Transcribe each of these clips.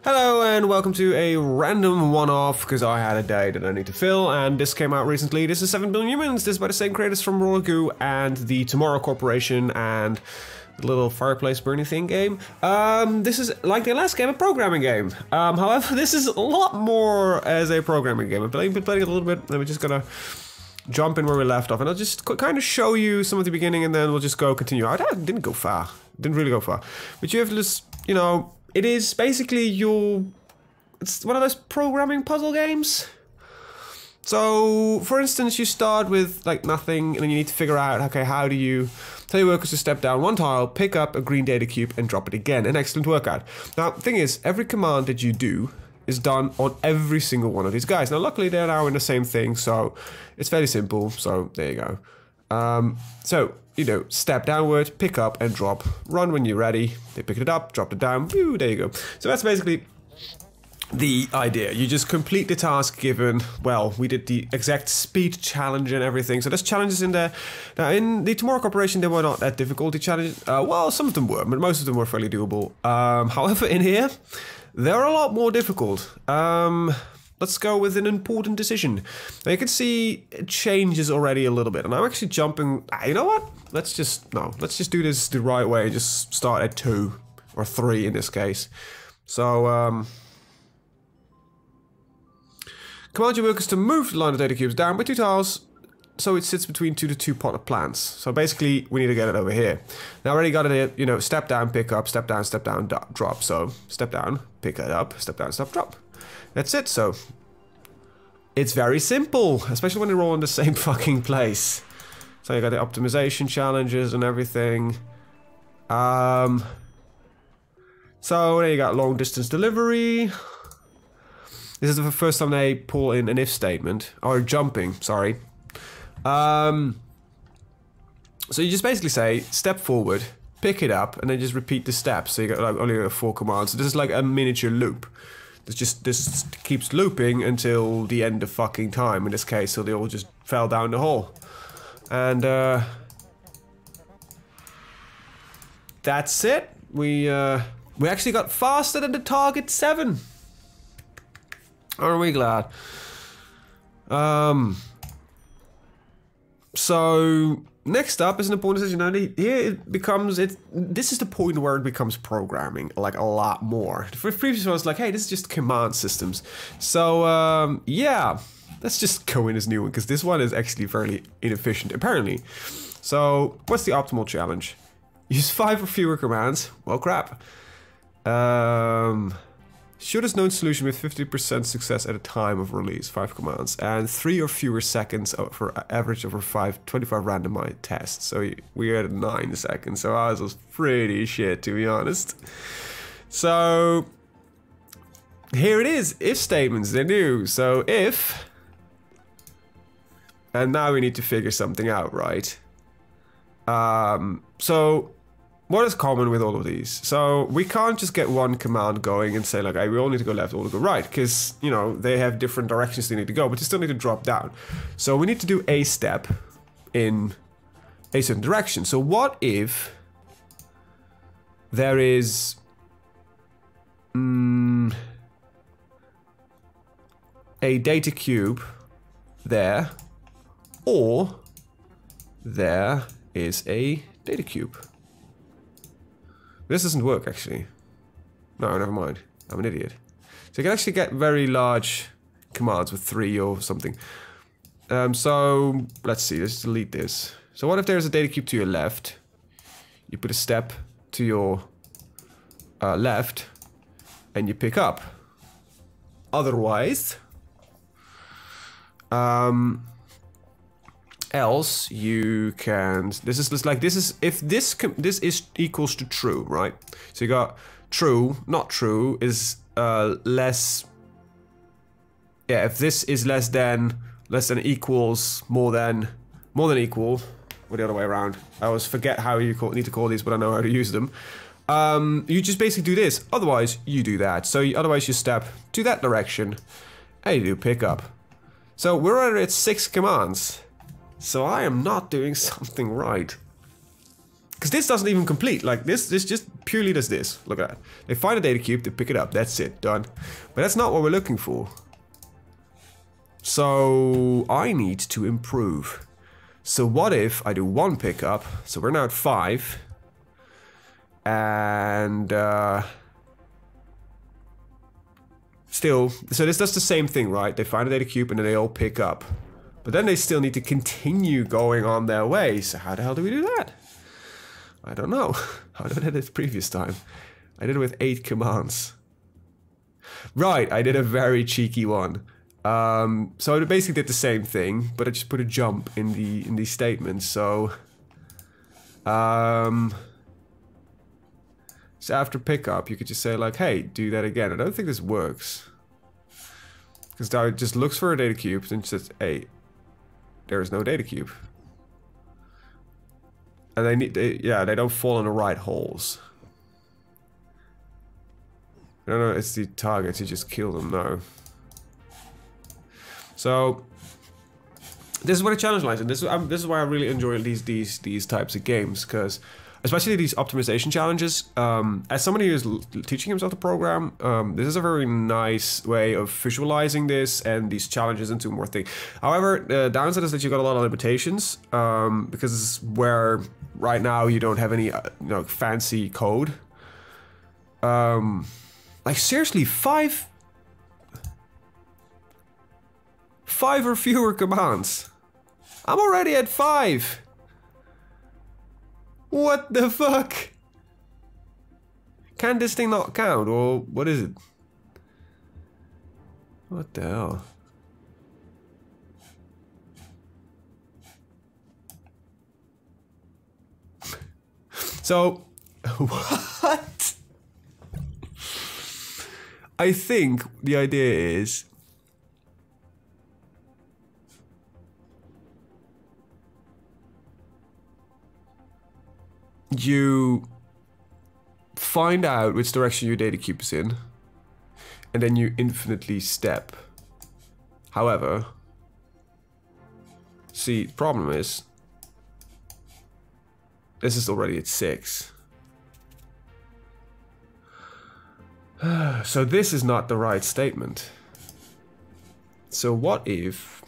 Hello and welcome to a random one-off, because I had a day that I need to fill, and this came out recently. This is 7 Billion Humans. This is by the same creators from Roller Goo and the Tomorrow Corporation and the little fireplace burning thing game. This is, like the last game, a programming game. However, this is a lot more as a programming game. I've been playing it a little bit, and we're just gonna jump in where we left off, and I'll just kind of show you some of the beginning, and then we'll just continue. I didn't go far. Didn't really go far. But you have to just, you know, it is basically it's one of those programming puzzle games. So, for instance, you start with like nothing, and then you need to figure out, okay, how do you tell your workers to step down one tile, pick up a green data cube, and drop it again. An excellent workout. Now, the thing is, every command that you do is done on every single one of these guys. Now, luckily, they're now in the same thing, so it's fairly simple. So, there you go. So, you know, step downward, pick up, and drop. Run when you're ready. They pick it up, drop it down. Woo, there you go. So that's basically the idea. You just complete the task given. Well, we did the exact speed challenge and everything. So there's challenges in there. Now, in the Tomorrow Corporation, they were not that difficult. The challenges, well, some of them were, but most of them were fairly doable. However, in here, they're a lot more difficult. Let's go with an important decision. Now you can see it changes already a little bit, and I'm actually jumping. You know what? Let's just do this the right way. Just start at 2 or 3 in this case. So, command your workers to move the line of data cubes down by 2 tiles, so it sits between 2 potted plants. So basically, we need to get it over here. Now I already got it. You know, step down, pick up, step down, drop. So step down, pick it up, step down, step, drop. That's it. So it's very simple, especially when they're all in the same fucking place. So you got the optimization challenges and everything. So there you got long distance delivery. This is the first time they pull in an if statement, or jumping, sorry. So you just basically say step forward, pick it up, and then just repeat the steps. So you got like only 4 commands. So this is like a miniature loop. This keeps looping until the end of fucking time in this case, so they all just fell down the hole. And that's it. We actually got faster than the target 7. Aren't we glad? So next up is an important decision. Now here it becomes this is the point where it becomes programming, like a lot more. The previous one was like, hey, this is just command systems. So yeah, let's just go in this new one, because this one is actually fairly inefficient apparently. So what's the optimal challenge? Use 5 or fewer commands. Well, crap. Shortest known solution with 50% success at a time of release, 5 commands, and 3 or fewer seconds for average over 25 randomized tests. So we are at 9 seconds, so ours was pretty shit, to be honest. So here it is, if statements, they're new. So if, and now we need to figure something out, right? So what is common with all of these? So we can't just get one command going and say like, hey, we all need to go left or to go right, because, you know, they have different directions they need to go, but they still need to drop down. So we need to do a step in a certain direction. So what if there is a data cube there, or there is a data cube? This doesn't work, actually. No, never mind. I'm an idiot. So you can actually get very large commands with 3 or something. So, let's see. Let's delete this. So what if there's a data cube to your left? You put a step to your left, and you pick up. Otherwise, else you can, this is if this is equals to true, right? So you got true, not true is less. Yeah, if this is less than equals more than equal, or the other way around. I always forget how you need to call these, but I know how to use them. You just basically do this. Otherwise, you do that. So otherwise, you step to that direction, and you do pick up. So we're already at 6 commands. So I am not doing something right. Because this doesn't even complete. Like this just purely does this. Look at that. They find a data cube, they pick it up. That's it, done. But that's not what we're looking for. So I need to improve. So what if I do 1 pickup? So we're now at 5. And still, so this does the same thing, right? They find a data cube and then they all pick up. But then they still need to continue going on their way. So how the hell do we do that? I don't know. How did I do it previous time? I did it with 8 commands. Right, I did a very cheeky one. So I basically did the same thing, but I just put a jump in the statement. So so after pickup, you could just say like, hey, do that again. I don't think this works. Because now it just looks for a data cube, then says, hey, there is no data cube. And they don't fall in the right holes. No, it's the targets, you just kill them, no. So this is where the challenge lies, and this is why I really enjoy these types of games, because especially these optimization challenges. As somebody who's teaching himself to program, this is a very nice way of visualizing this and these challenges into more thing. However, the downside is that you got a lot of limitations, because this is where right now you don't have any fancy code. Like seriously, 5 or fewer commands. I'm already at 5. What the fuck? Can this thing not count, or what is it? What the hell? So, what? I think the idea is you find out which direction your data cube is in, and then you infinitely step. However, see, the problem is this is already at 6. So this is not the right statement. So what if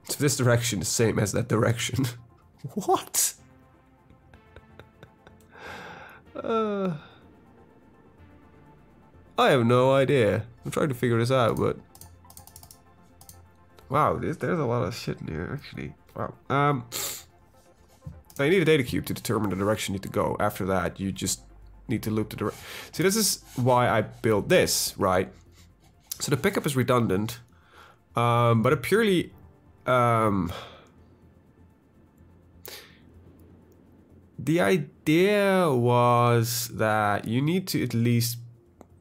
so this direction is the same as that direction? What? I have no idea. I'm trying to figure this out, but wow, there's a lot of shit in here actually. Wow. I need a data cube to determine the direction you need to go. After that, you just need to loop the direction. See, this is why I built this, right? So the pickup is redundant, but it purely the idea was that you need to at least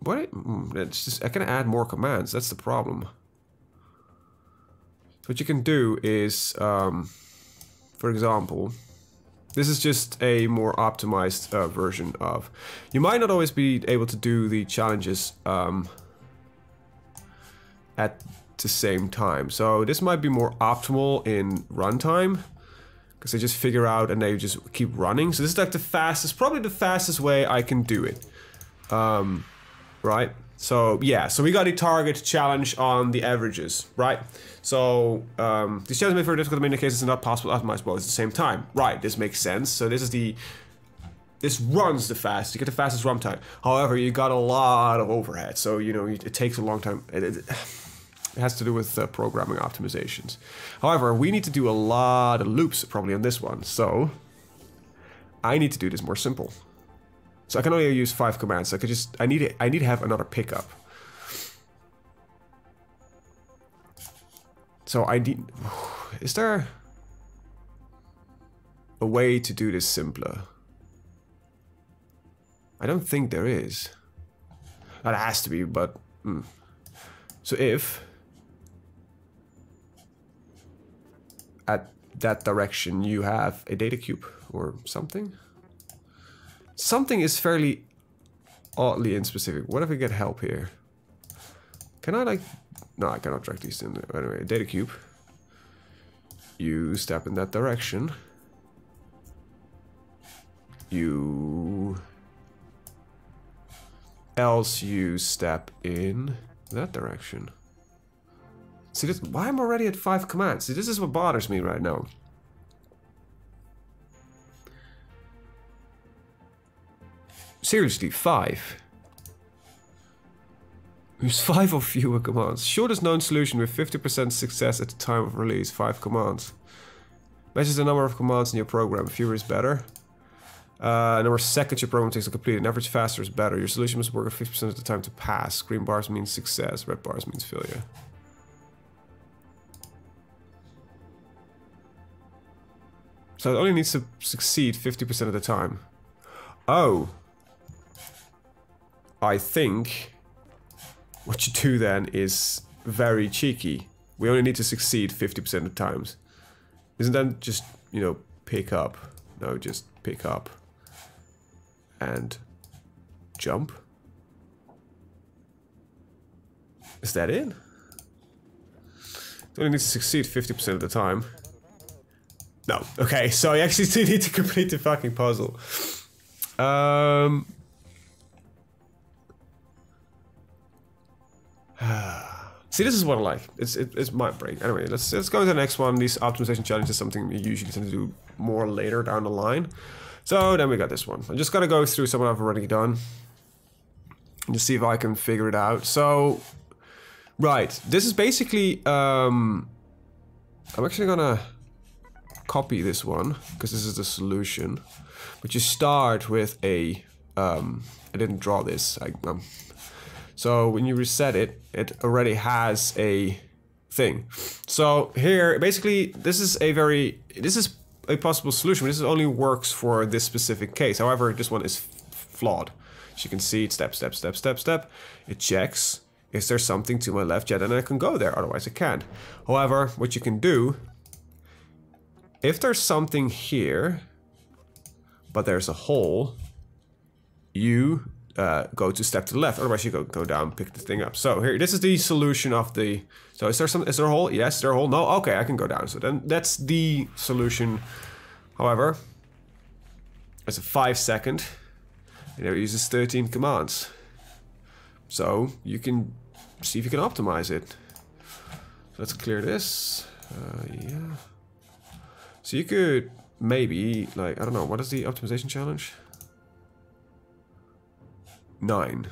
it's just I can add more commands. That's the problem. What you can do is, for example, this is just a more optimized version of. You might not always be able to do the challenges at the same time. So this might be more optimal in runtime, because they just figure out and they just keep running. So this is like the fastest, probably the fastest way I can do it. Right? So yeah, so we got a target challenge on the averages, right? So these challenges may be very difficult in many cases and not possible to optimize both at the same time. Right, this makes sense. So this is this runs the fastest, you get the fastest runtime. However, you got a lot of overhead, so it takes a long time. It has to do with programming optimizations. However, we need to do a lot of loops probably on this one, so I need to do this more simple. So I can only use 5 commands. So I need to have another pickup. So is there a way to do this simpler? I don't think there is. That has to be, but so if at that direction you have a data cube or something. Something is fairly oddly inspecific. What if we get help here? Can I like No, I cannot drag these in. Anyway, data cube. You step in that direction. You... Else you step in that direction. See, this, why am I already at 5 commands? See, this is what bothers me right now. Seriously, 5. Use 5 or fewer commands. Shortest known solution with 50% success at the time of release. 5 commands. Measures the number of commands in your program. Fewer is better. Number of seconds your program takes to complete. An average faster is better. Your solution must work at 50% of the time to pass. Green bars means success. Red bars means failure. So it only needs to succeed 50% of the time. Oh. I think what you do then is very cheeky. We only need to succeed 50% of the times. Isn't that just, you know, pick up? No, just pick up. And jump. Is that it? It only needs to succeed 50% of the time. No. Okay, so I actually do need to complete the fucking puzzle. See, this is what I like. It's my brain. Anyway, let's go to the next one. These optimization challenges is something we usually tend to do more later down the line. So then we got this one. I'm just gonna go through some I've already done and just see if I can figure it out. So, right, this is basically I'm actually gonna copy this one because this is the solution. But you start with a I didn't draw this. So when you reset it, it already has a thing. So here, basically, this is a possible solution. This only works for this specific case. However, this one is flawed. As you can see, it's step, step, step, step, step. It checks, is there something to my left? Yeah, then I can go there, otherwise I can't. However, what you can do, if there's something here, but there's a hole, you go to step to the left, otherwise you go down, pick the thing up. So here, this is the solution of the, so is there a hole? Yes, is there a hole? No? Okay, I can go down. So then that's the solution. However, it's a 5-second, and it uses 13 commands. So you can see if you can optimize it. So let's clear this. Yeah. So you could maybe, like, I don't know, what is the optimization challenge? 9.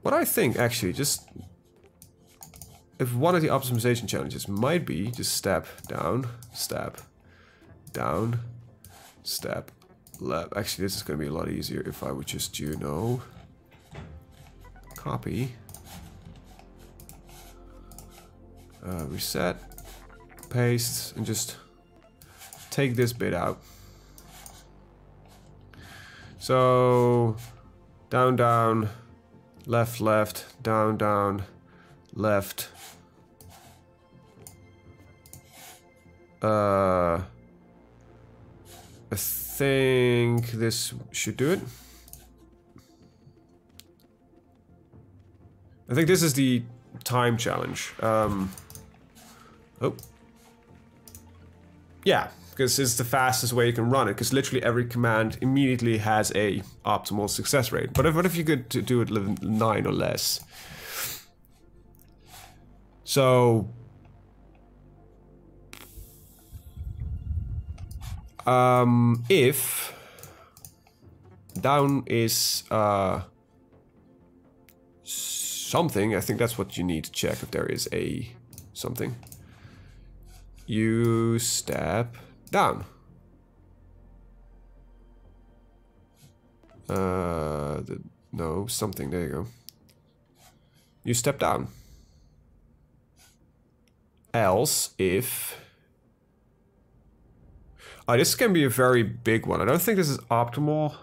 What I think, actually, just if one of the optimization challenges might be just step down, step down, step left. Actually, this is going to be a lot easier if I would just, you know, copy, reset, paste, and just take this bit out. So down, down, left, left, down, down, left. I think this should do it. I think this is the time challenge. Oh. Yeah, because it's the fastest way you can run it, because literally every command immediately has a optimal success rate. But what if you could do it 9 or less? So if down is something, I think that's what you need to check, if there is a something. You step down. No, something, there you go. You step down. Else, if... this can be a very big one. I don't think this is optimal.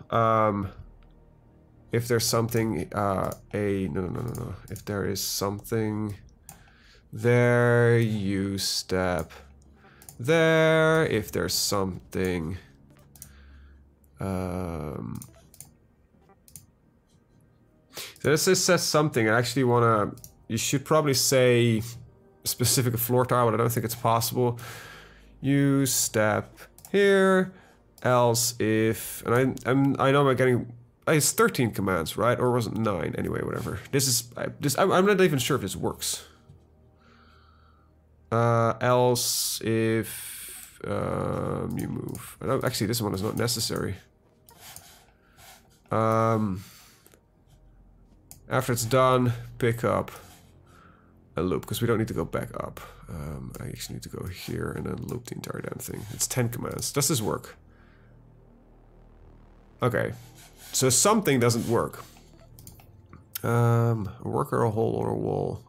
If there's something, no. If there is something there, you step there. If there's something, So this says something. I actually want to... You should probably say a specific floor tile, but I don't think it's possible. You step here, else if... And I know I'm getting... It's 13 commands, right? Or was it 9? Anyway, whatever. This is... I'm not even sure if this works. Else if... you move. I don't, actually, this one is not necessary. After it's done, pick up a loop, because we don't need to go back up. I actually need to go here and then loop the entire damn thing. It's 10 commands. Does this work? Okay. So something doesn't work. A worker, a hole, or a wall.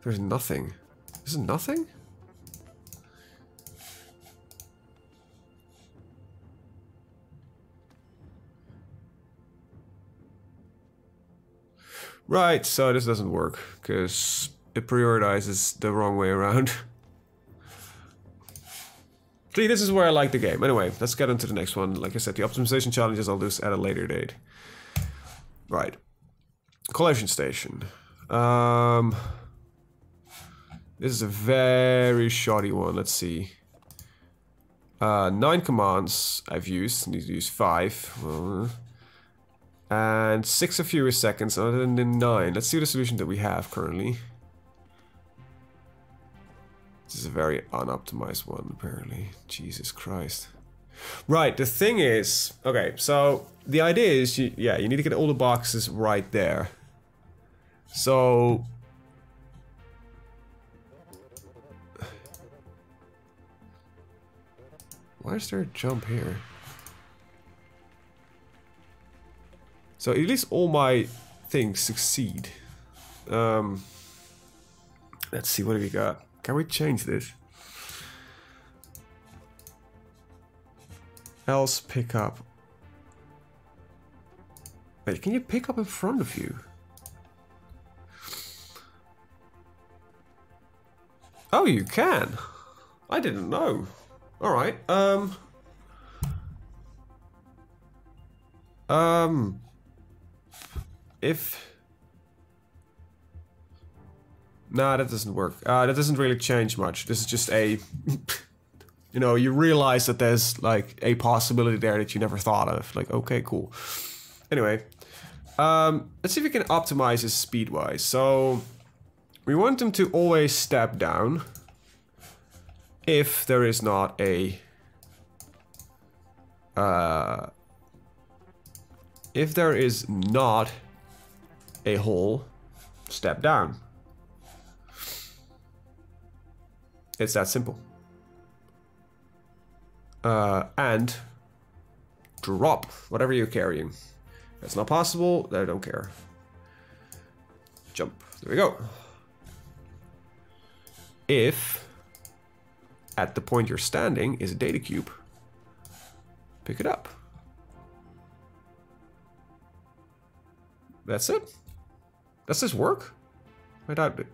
There's nothing. Is it nothing? Right, so this doesn't work, because it prioritizes the wrong way around. See, this is where I like the game. Anyway, let's get into the next one. Like I said, the optimization challenges I'll do at a later date. Right. Collation station. This is a very shoddy one. Let's see. 9 commands I've used. I need to use 5. And 6 or fewer seconds other than the 9. Let's see the solution that we have currently. This is a very unoptimized one, apparently. Jesus Christ. Right, the thing is... Okay, so the idea is, you need to get all the boxes right there. So... Why is there a jump here? So at least all my things succeed. Let's see, what have we got? Can we change this? Else pick up. Wait, can you pick up in front of you? Oh, you can. I didn't know. All right. If... Nah, that doesn't work. That doesn't really change much. This is just a... you know, you realize that there's, like, a possibility there that you never thought of. Like, okay, cool. Anyway. Let's see if we can optimize this speed-wise. So, we want them to always step down. If there is not a... if there is not a hole, step down. It's that simple. And drop whatever you're carrying. If that's not possible, I don't care. Jump. There we go. If at the point you're standing is a data cube, pick it up. That's it. Does this work? I doubt it.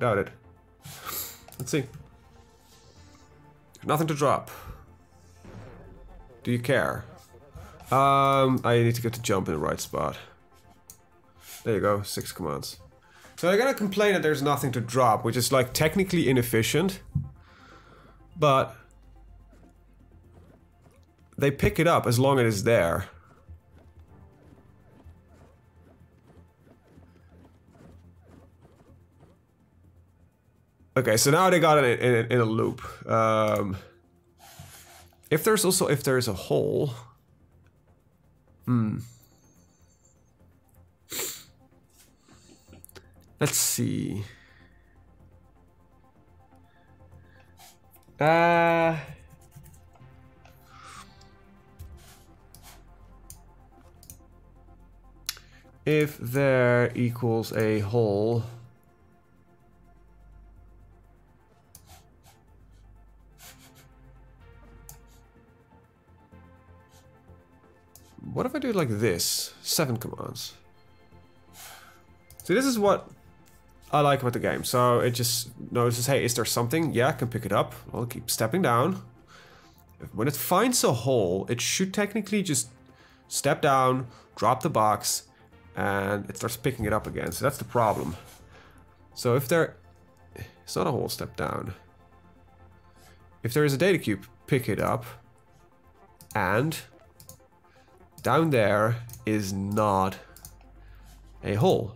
Let's see. Nothing to drop. Do you care? I need to get the jump in the right spot. There you go, 6 commands. So I'm gonna complain that there's nothing to drop, which is like technically inefficient. But they pick it up as long as it's there. Okay, so now they got it in a loop. If there's a hole, let's see. If there equals a hole. What if I do it like this? 7 commands. So this is what I like about the game. So it just notices, hey, is there something? Yeah, I can pick it up. I'll keep stepping down. When it finds a hole, it should technically just step down, drop the box, and it starts picking it up again. So that's the problem. So if there... It's not a whole step down. If there is a data cube, pick it up. And down there is not a hole.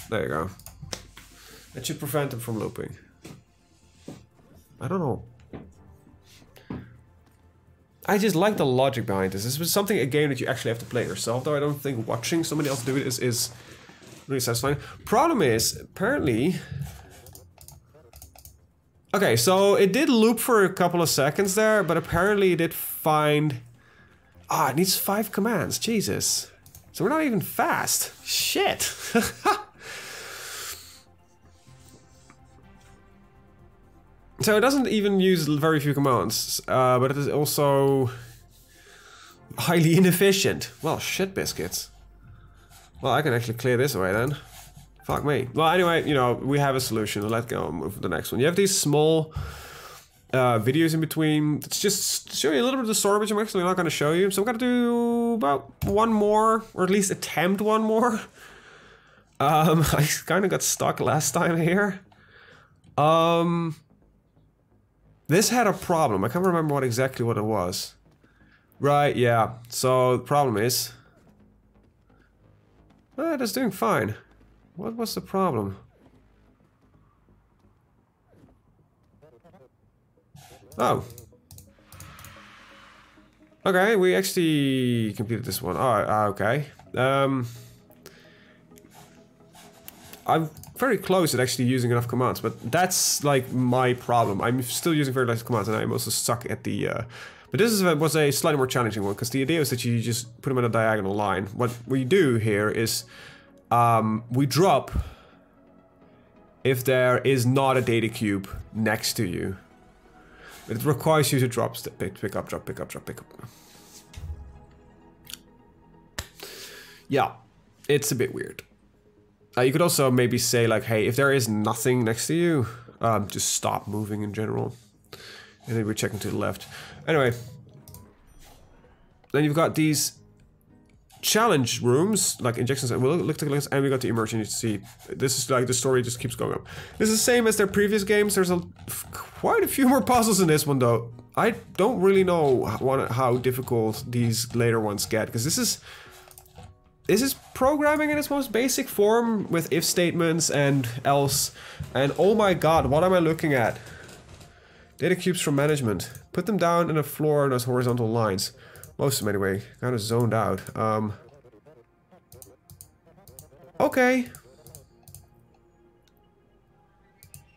There you go. That should prevent them from looping. I don't know. I just like the logic behind this. This was something, a game that you actually have to play yourself, though I don't think watching somebody else do it is really satisfying. Problem is, apparently... Okay, so it did loop for a couple of seconds there, but apparently it did find... Ah, it needs 5 commands, Jesus. So we're not even fast. Shit. So it doesn't even use very few commands, but it is also highly inefficient. Well, shit biscuits. Well, I can actually clear this away then. Fuck me. Well, anyway, you know, we have a solution. Let's go and move to the next one. You have these small videos in between. It's just show you a little bit of the story, which I'm actually not going to show you. So I'm going to do about one more, or at least attempt one more. I kind of got stuck last time here. This had a problem. I can't remember exactly what it was. Right, yeah. So the problem is... it's doing fine. What was the problem? Oh. Okay, we actually completed this one. Oh, okay. I'm very close at actually using enough commands, but that's like my problem. I'm still using very little commands, and I'm also stuck at the... But this was a slightly more challenging one, because the idea is that you just put them in a diagonal line. What we do here is we drop if there is not a data cube next to you. It requires you to drop, pick up, drop, pick up, drop, pick up. Yeah, it's a bit weird. You could also maybe say like, hey, if there is nothing next to you, just stop moving in general. And then we're checking to the left. Anyway. Then you've got these challenge rooms, like injections, and we'll look to the list, and we got the emergency. This is like, the story just keeps going up. This is the same as their previous games. There's quite a few more puzzles in this one, though. I don't really know how difficult these later ones get, because this is programming in its most basic form with if statements and else. And oh my god, what am I looking at? Data cubes from management. Put them down in a floor on those horizontal lines. Most of them anyway. Kind of zoned out. Okay.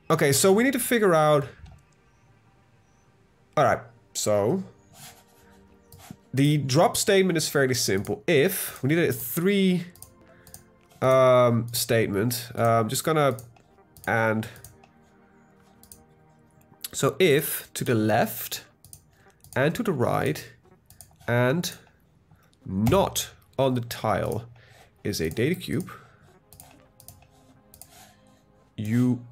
Okay, so we need to figure out... Alright, so... The drop statement is fairly simple. If we need a 3 statement, just gonna and so if to the left and to the right and not on the tile is a data cube, you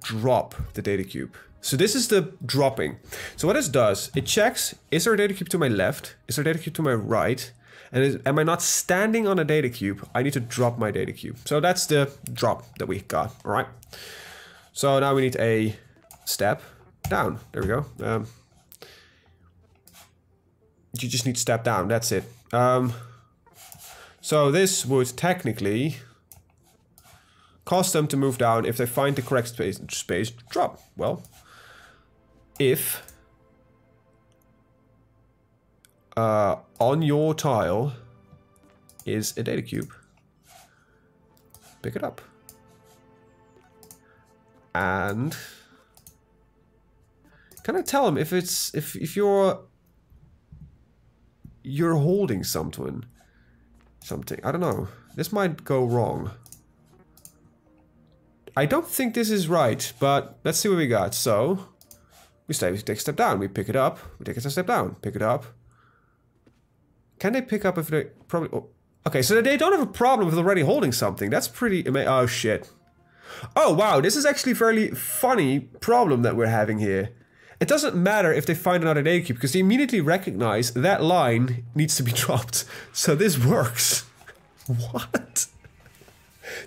drop the data cube. So this is the dropping. So what this does, it checks, is there a data cube to my left? Is there a data cube to my right? And am I not standing on a data cube? I need to drop my data cube. So that's the drop that we got, all right? So now we need a step down. There we go. You just need to step down, that's it. So this would technically cause them to move down if they find the correct space drop. Well, if on your tile is a data cube, pick it up. And can I tell them if it's if you're holding something? I don't know. This might go wrong. I don't think this is right, but let's see what we got. So we take a step down, we pick it up, we take a step down, pick it up. Can they pick up if they probably... Oh. Okay, so they don't have a problem with already holding something. That's pretty amazing. Oh, shit. Oh, wow, this is actually a fairly funny problem that we're having here. It doesn't matter if they find another data cube, because they immediately recognize that line needs to be dropped. So this works. What?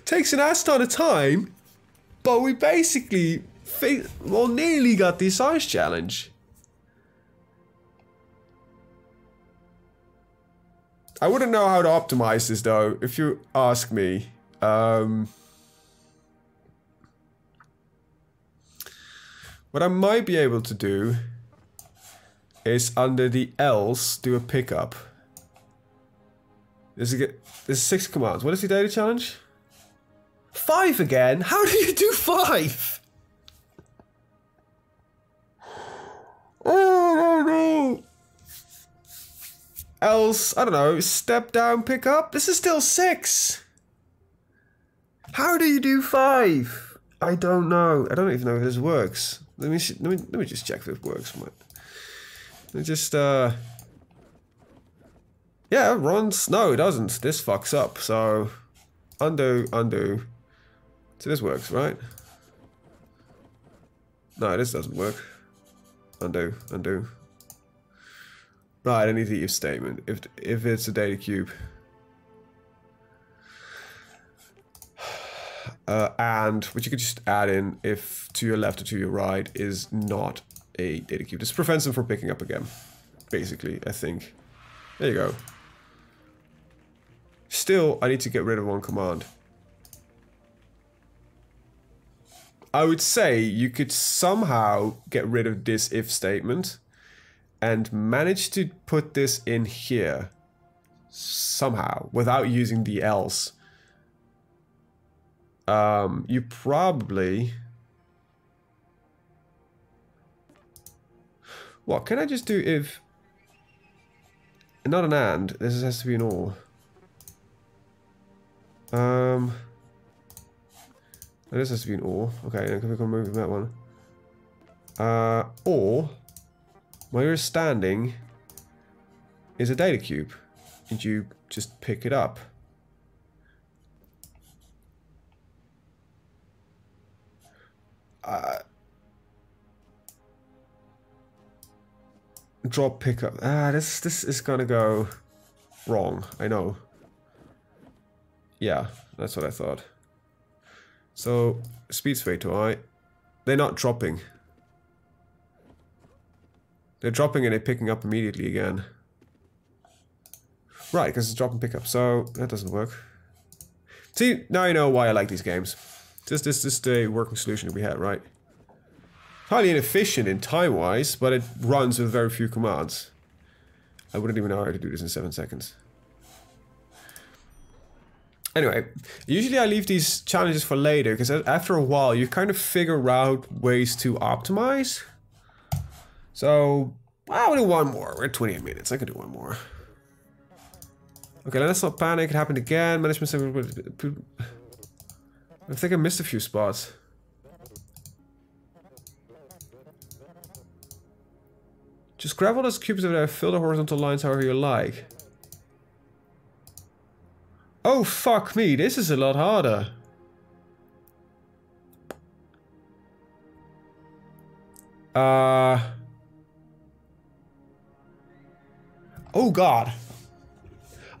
Takes an ass ton of time, but we basically nearly got the size challenge. I wouldn't know how to optimize this though, if you ask me. What I might be able to do is under the else do a pickup. This is 6 commands. What is the daily challenge? 5 again? How do you do 5? Oh no. Else, I don't know, step down, pick up. This is still 6. How do you do 5? I don't know. I don't even know if this works. Let me just check if it works. Let me just yeah, it runs. No, it doesn't. This fucks up. So undo. So this works, right? No, this doesn't work. Undo. Right, I need the if statement. If it's a data cube. And what you could just add in if to your left or to your right is not a data cube. This prevents them from picking up again. Basically, I think. There you go. Still, I need to get rid of one command. I would say you could somehow get rid of this if statement and manage to put this in here somehow without using the else. You probably... What, can I just do if... Not an and, this has to be an or. This has to be an or. Okay, then can we move that one? Or, while you're standing, is a data cube, and you just pick it up. Drop pickup. This is gonna go wrong. I know. Yeah, that's what I thought. So speed's way too high. They're not dropping. They're dropping and they're picking up immediately again. Right, because it's drop and pick up. So that doesn't work. See, now you know why I like these games. This is the working solution that we had, right? Highly inefficient in time-wise, but it runs with very few commands. I wouldn't even know how to do this in 7 seconds. Anyway, usually I leave these challenges for later, because after a while you kind of figure out ways to optimize. So, I'll do one more. We're at 28 minutes, I can do one more. Okay, let's not panic, it happened again. Management... I think I missed a few spots. Just grab all those cubes over there, fill the horizontal lines however you like. Oh fuck me, this is a lot harder. Oh god.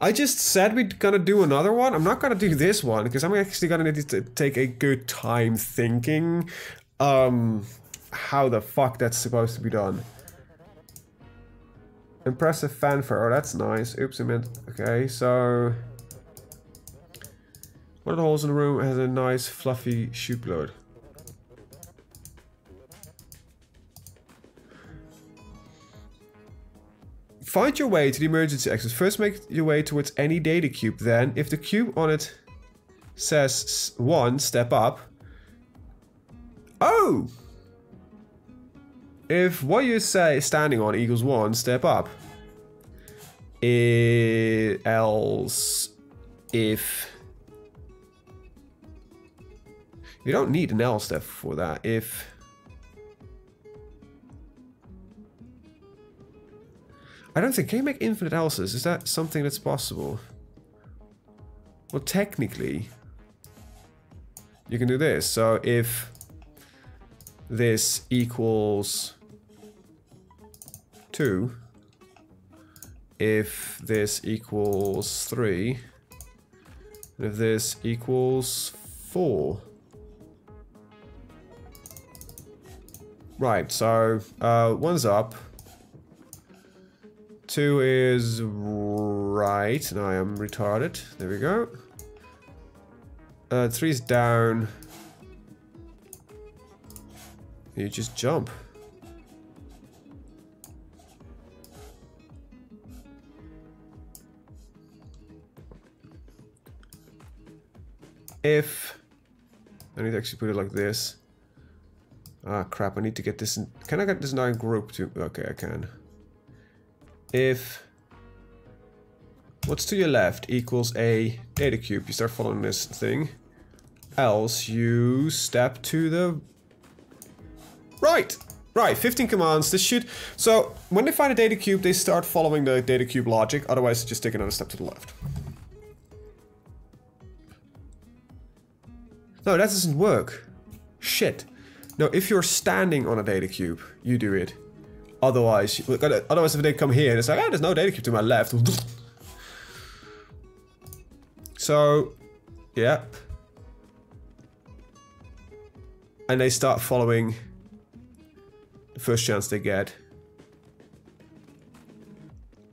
I just said we're gonna do another one. I'm not gonna do this one, because I'm actually gonna need to take a good time thinking how the fuck that's supposed to be done. Impressive fanfare, oh that's nice. Oops, I meant, okay, so... One of the holes in the room has a nice fluffy chute load. Find your way to the emergency exit. First make your way towards any data cube, then if the cube on it says 1, step up. Oh! If what you say standing on equals 1, step up. Else if... You don't need an else step for that. If... I don't think, can you make infinite else's? Is that something that's possible? Well, technically, you can do this. So if this equals 2, if this equals 3, And if this equals 4. Right, so 1's up. 2 is right, and I am retarded. There we go. 3 is down. You just jump. If I need to actually put it like this. Ah, crap, I need to get this in. Can I get this now in group too? Okay, I can. If what's to your left equals a data cube, you start following this thing. Else you step to the right. Right, 15 commands. This should. So when they find a data cube, they start following the data cube logic. Otherwise, just take another step to the left. No, that doesn't work. Shit. No, if you're standing on a data cube, you do it. Otherwise, if they come here and it's like, oh, there's no data cube to my left. So, yeah. And they start following the first chance they get.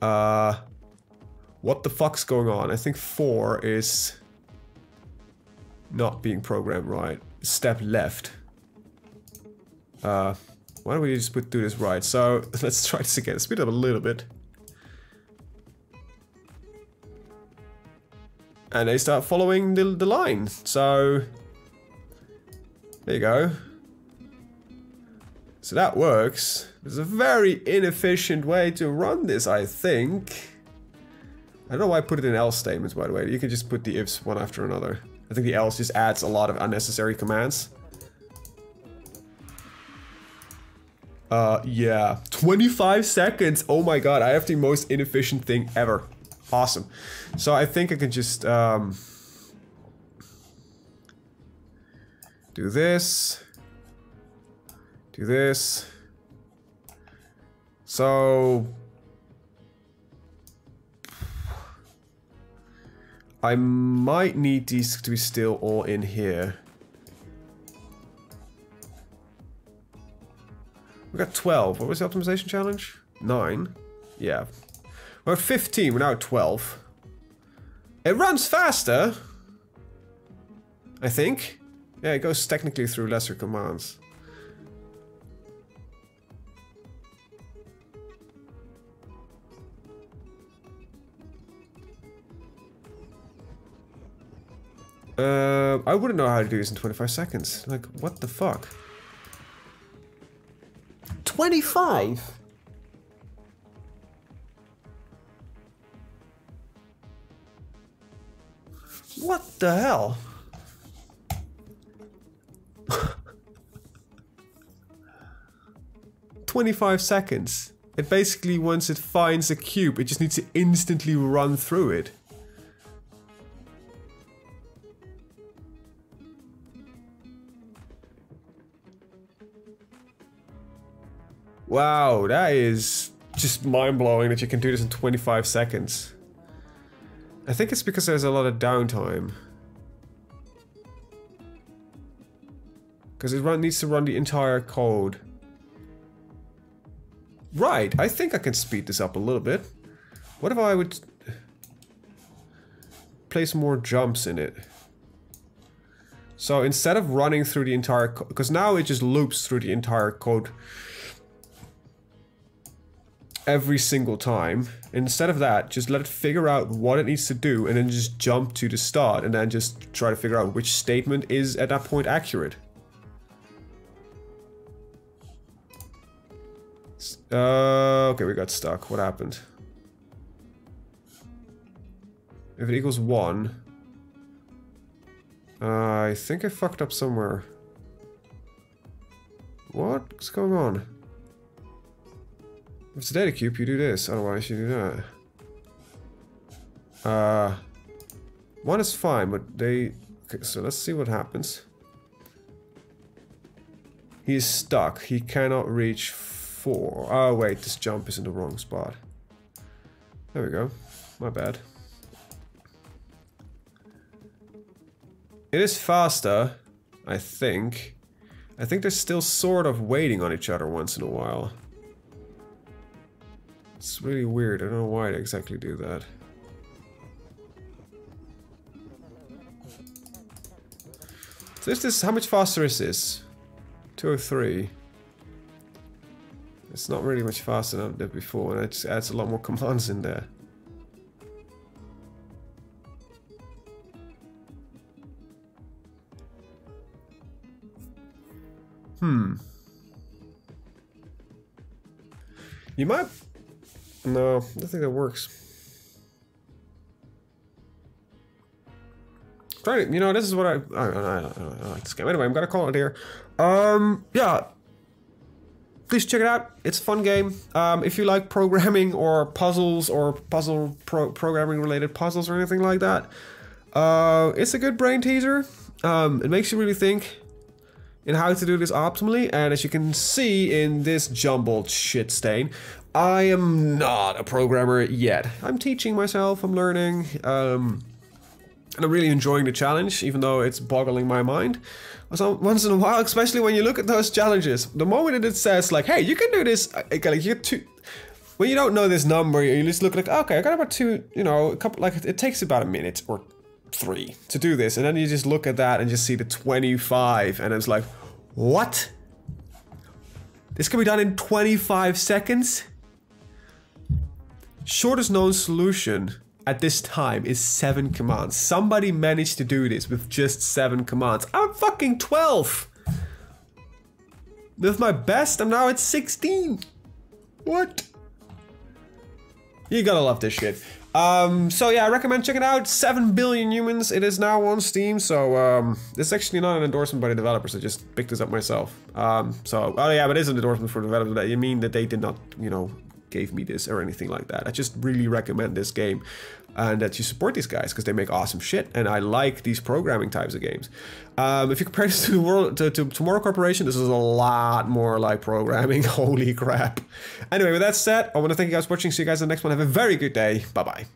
What the fuck's going on? I think 4 is not being programmed right. Step left. Why don't we just do this right? So let's try this again. Speed up a little bit. And they start following the line. So there you go. So that works. It's a very inefficient way to run this, I think. I don't know why I put it in else statements, by the way. You can just put the ifs one after another. I think the else just adds a lot of unnecessary commands. Yeah. 25 seconds! Oh my god, I have the most inefficient thing ever. Awesome. So I think I can just, do this. Do this. So I might need these to be still all in here. We got 12. What was the optimization challenge? 9. Yeah. We're at 15. We're now at 12. It runs faster, I think. Yeah, it goes technically through lesser commands. I wouldn't know how to do this in 25 seconds. Like, what the fuck? 25? What the hell? "25 seconds. It basically, once it finds a cube, it just needs to instantly run through it. Wow, that is just mind-blowing that you can do this in 25 seconds. I think it's because there's a lot of downtime. Because it needs to run the entire code. Right, I think I can speed this up a little bit. What if I would place more jumps in it? So instead of running through the entire code, because now it just loops through the entire code every single time. Instead of that, just let it figure out what it needs to do and then just jump to the start and then just try to figure out which statement is at that point accurate. Okay, we got stuck. What happened? If it equals 1... I think I fucked up somewhere. What's going on? If it's a data cube, you do this, otherwise you do that. 1 is fine, but they... Okay, so let's see what happens. He is stuck. He cannot reach 4. Oh wait, this jump is in the wrong spot. There we go. My bad. It is faster, I think. I think they're still sort of waiting on each other once in a while. It's really weird. I don't know why they exactly do that. So is this, how much faster is this? 203. It's not really much faster than it did before, and it just adds a lot more commands in there. You might... No, I don't think that works. Try it. You know, this is what I like this game. Anyway, I'm gonna call it here. Yeah. Please check it out. It's a fun game. If you like programming or puzzles or programming related puzzles or anything like that, it's a good brain teaser. It makes you really think in how to do this optimally, and as you can see in this jumbled shit stain, I am not a programmer yet. I'm teaching myself, I'm learning, and I'm really enjoying the challenge, even though it's boggling my mind. So once in a while, especially when you look at those challenges, the moment that it says like, hey, you can do this, like you two, when you don't know this number, you just look like, okay, I got about two, you know, a couple, like it takes about a minute or 3 to do this, and then you just look at that and just see the 25, and it's like, what? This can be done in 25 seconds? Shortest known solution at this time is 7 commands. Somebody managed to do this with just 7 commands. I'm fucking 12! With my best, I'm now at 16! What? You gotta love this shit. So yeah, I recommend checking it out. 7 Billion Humans. It is now on Steam, so this is actually not an endorsement by the developers. I just picked this up myself. So, oh yeah, but it is an endorsement for the developers. You mean that they did not, you know, gave me this or anything like that. I just really recommend this game and that you support these guys because they make awesome shit, and I like these programming types of games. If you compare this to the world to Tomorrow Corporation, this is a lot more like programming. Holy crap. Anyway, with that said, I want to thank you guys for watching. See you guys in the next one. Have a very good day. Bye bye.